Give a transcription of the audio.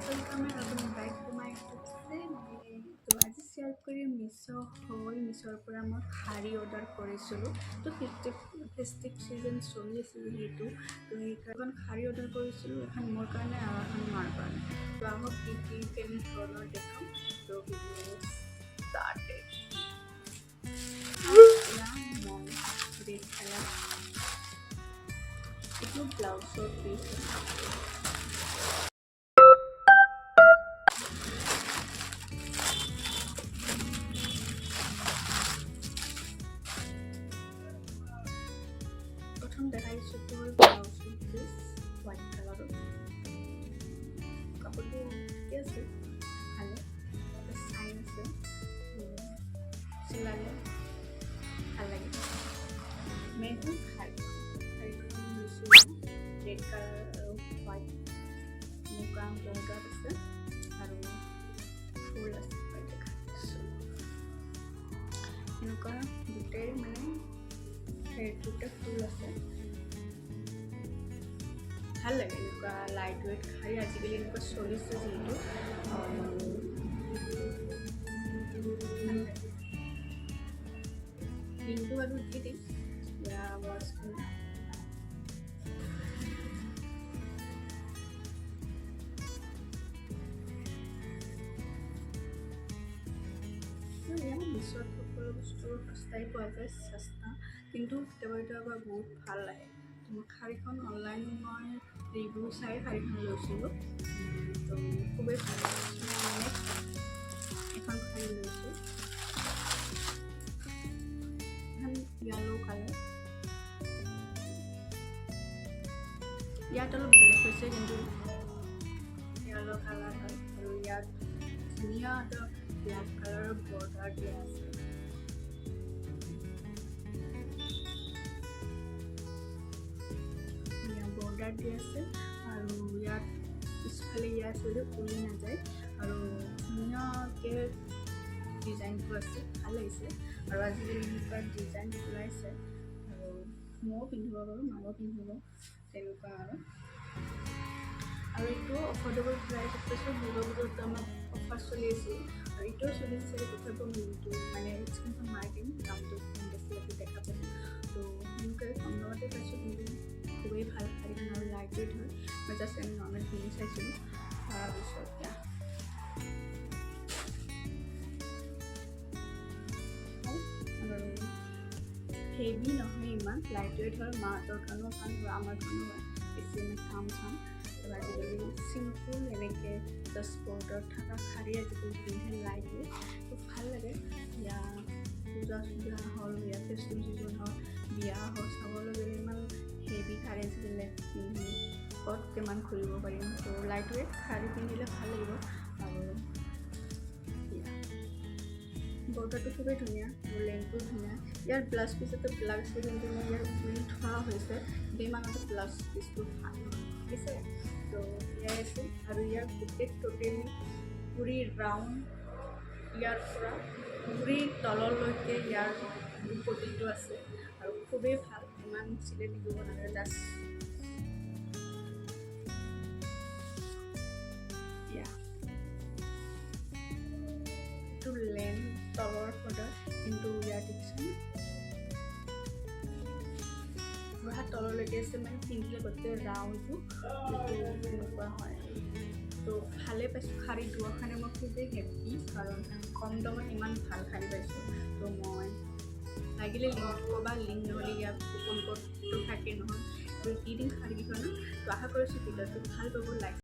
Welcome back to my YouTube channel. তো আজি share কৰি মিছৰ পৰা মই শাৰী অৰ্ডাৰ কৰিছিলোঁ। তো ফেষ্টিভ সিজন চলি আছিল সেইটো, তো সেইকাৰণে শাৰী অৰ্ডাৰ কৰিছিলোঁ, এখন মোৰ কাৰণে আৰু এখন মাৰ কাৰণে। তো আহক কি কেনেধৰণৰ দেখাম। তো ভিডিঅ' ষ্টাৰ্টেড। মই ৰেড কালাৰ এইটো ব্লাউজৰ পিচ। प्रथम देखाइছোঁ তোৰ ব্লাউজৰ পিচ হোৱাইট কালাৰৰ কাপোৰটো ঠিকে আছে, ভালে চাইন আছে, চিলালে ভাল লাগে। মেইন শাৰীখন লৈছোঁ ৰেড কালাৰ আৰু হোৱাইট মুগা বৰ্ডাৰ আছে আৰু ফুল আছে। দেখাইছোঁ এনেকুৱা দুটাই মানে দুটা ফুল আছে, ভাল লাগে এনেকুৱা লাইট ৱেইট শাৰী। আজিকালি এনেকুৱা চলিছে যিহেতু লিংকটো বাৰু দি দিম। মিছত সকলো বস্তু সস্তাই পোৱা যায়, সস্তা কিন্তু কেতিয়াবা বহুত ভাল লাগে। মোৰ শাৰীখন অনলাইন মই ৰিভিউ চাই শাৰীখন লৈছিলোঁ, তো খুবেই ভাল লাগিছিল। এখন শাৰী লৈছোঁ, এখন য়েল্লো কালাৰ। ইয়াত অলপ বেলেগ হৈছে কিন্তু য়েল্লো কালাৰ হয় আৰু ইয়াত ধুনীয়া এটা ব্লেক কালাৰৰ বৰ্ডাৰ দিয়া আছে। বৰ্ডাৰ দিয়া আছে আৰু ইয়াত পিছফালে ইয়াৰ চাইডে উৰি নাযায় আৰু ধুনীয়াকৈ ডিজাইনটো আছে, ভাল লাগিছে। আৰু আজিকালি এনেকুৱা ডিজাইন ওলাইছে আৰু ময়ো পিন্ধিব পাৰোঁ, মাও পিন্ধিব, তেনেকুৱা আৰু এইটো অফৰ্ডেবল প্ৰাইচ আছে। দুৰ্গা পূজাত আমাৰ অফাৰ চলি আছিল আৰু এইটোও চলিছে। তথাপিও কিন্তু মানে স্ক্ৰীনখন মাৰি দিম, দামটো কম বেছি লাগি দেখা পাব। তো সেনেকৈ কম দামতে পাইছোঁ, কিন্তু খুবেই ভাল শাৰীখন আৰু লাইট ৱেইট হয়। মই জাষ্ট এনে নৰ্মেল পিন্ধি চাইছিলোঁ। তাৰপিছত আৰু হেভি নহয়, ইমান লাইট ৱেইট হয়। মাহঁতৰ কাৰণেও ভাল আৰু আমাৰ কাৰণেও হয়, বেছি আমি কাম চাম। আৰু আজিকালি চিম্পুল এনেকৈ জাষ্ট বৰ্ডাৰ থকা শাৰী আজিকালি পিন্ধে লাইট ৱেইট, তো ভাল লাগে। ইয়া পূজা চূজা হ'ল, ইয়া ফেষ্টিভ চিজন হ'ল, বিয়া হ'ল, চাবলৈ গ'লে ইমান হেভি শাৰী আজিকালি পিন্ধি ক'ত কিমান ঘূৰিব পাৰিম। তো লাইট ৱেইট শাৰী পিন্ধিলে ভাল লাগিব। আৰু বৰ্ডাৰটো খুবেই ধুনীয়া আৰু লেংথটো ধুনীয়া। ইয়াৰ ব্লাউজ পিচ এটা ব্লাউজ আছে, কিন্তু মই ইয়াৰ উৰি থোৱা হৈছে, ইমানতে ব্লাউজ পিচটো ভাল ঠিক আছে। তো ইয়াৰ আছে আৰু ইয়াৰ গোটেই টোটেলি পুৰি ৰাউণ্ড, ইয়াৰ পৰা পুৰি তললৈকে ইয়াৰ পটিটো আছে আৰু খুবেই ভাল। ইমান চিলাই দিব নালাগে, জাষ্ট এইটো লেন্থ তলৰ পৰা, কিন্তু ইয়াৰ দেখিছোঁ পুৰা তললৈকে আছে, মানে পিন্ধিলে গোটেই ৰাউণ্ডটো এনেকুৱা হয়। তো ভালে পাইছোঁ শাৰী ধোৱাৰ কাৰণে, মই খুবেই হেপ্পী, কাৰণ কম দামত ইমান ভাল শাৰী পাইছোঁ। তো মই লাগিলে লিংক ক'বা, লিংক নহ'লে ইয়াত কুপন ক'ডটো থাকে নহয়, তো দি দিম শাৰীকেইখনত। তো আশা কৰিছোঁ ভিডিঅ'টো ভাল পাব, লাইক